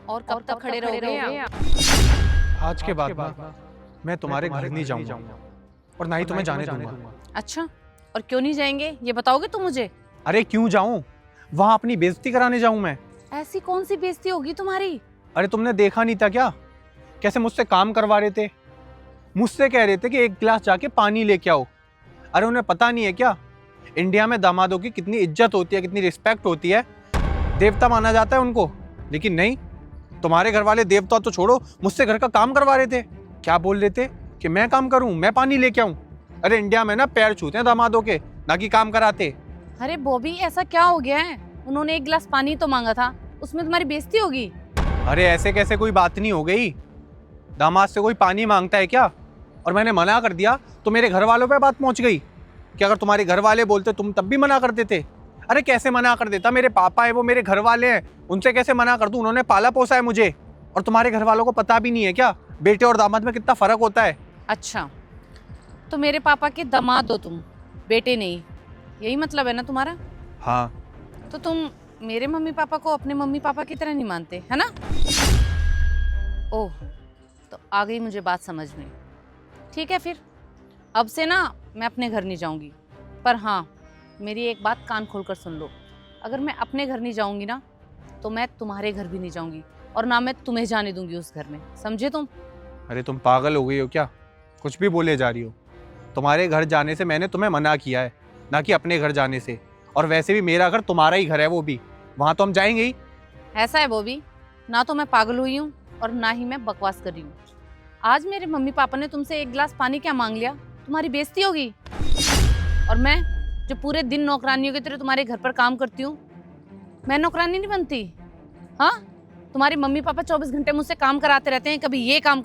और कब तक खड़े रहोगे आप? आज के बाद ना मैं तुम्हारे घर नहीं जाऊंगा और ना ही तुम्हें जाने दूंगा। अच्छा, और क्यों नहीं जाएंगे ये बताओगे तुम मुझे? अरे क्यों जाऊं? वहां अपनी बेइज्जती कराने जाऊं मैं? ऐसी कौन सी बेइज्जती होगी तुम्हारी? अरे तुमने देखा नहीं था क्या कैसे मुझसे काम करवा रहे थे? मुझसे कह रहे थे कि एक गिलास जाके पानी लेके आओ। अरे उन्हें पता नहीं है क्या इंडिया में दामादों की कितनी इज्जत होती है, कितनी रिस्पेक्ट होती है, देवता माना जाता है उनको। लेकिन नहीं, तुम्हारे घर वाले देवता तो छोड़ो, मुझसे घर का काम करवा रहे थे। क्या बोल रहे थे कि मैं काम करूं, मैं पानी लेके आऊं। अरे इंडिया में ना पैर छूते हैं दामादों के, ना कि काम कराते। अरे बॉबी, ऐसा क्या हो गया है? उन्होंने एक गिलास पानी तो मांगा था, उसमें तुम्हारी बेइज्जती होगी? अरे ऐसे कैसे कोई बात नहीं हो गई? दामाद से कोई पानी मांगता है क्या? और मैंने मना कर दिया तो मेरे घर वालों पे बात पहुंच गई कि अगर तुम्हारे घर वाले बोलते तुम तब भी मना कर देते। अरे कैसे मना कर देता? मेरे पापा है, वो मेरे घर वाले हैं, उनसे कैसे मना कर दूं? उन्होंने पाला पोसा है मुझे। और तुम्हारे घर वालों को पता भी नहीं है क्या बेटे और दामाद में कितना फर्क होता है? अच्छा, तो मेरे पापा के दामाद हो तुम, बेटे नहीं, यही मतलब है ना तुम्हारा? हाँ। तो तुम मेरे मम्मी पापा को अपने मम्मी पापा की तरह नहीं मानते, है ना? ओह, तो आ गई मुझे बात समझ में। ठीक है फिर, अब से ना मैं अपने घर नहीं जाऊंगी। पर हाँ, मेरी एक बात कान खोलकर सुन लो, अगर मैं अपने घर नहीं जाऊंगी ना तो मैं तुम्हारे घर भी नहीं जाऊंगी, और ना मैं तुम्हें जाने दूंगी उस घर में, समझे तुम? अरे तुम पागल हो गई हो क्या? कुछ भी बोले जा रही हो। तुम्हारे घर जाने से मैंने तुम्हें मना किया है, ना कि अपने घर जाने से। और वैसे भी मेरा घर तुम्हारा ही घर है, वो भी वहां तो हम जाएंगे ही। ऐसा है बॉबी, ना तो मैं पागल हुई हूँ और ना ही मैं बकवास कर रही हूँ। आज मेरे मम्मी पापा ने तुमसे एक गिलास पानी क्या मांग लिया, तुम्हारी बेइज्जती होगी? और मैं जो पूरे दिन नौकरानियों की तरह तुम्हारे घर पर काम करती हूँ, मैं नौकरानी नहीं बनती? हाँ, तुम्हारे मम्मी पापा 24 घंटे मुझसे काम कराते रहते हैं, कभी ये काम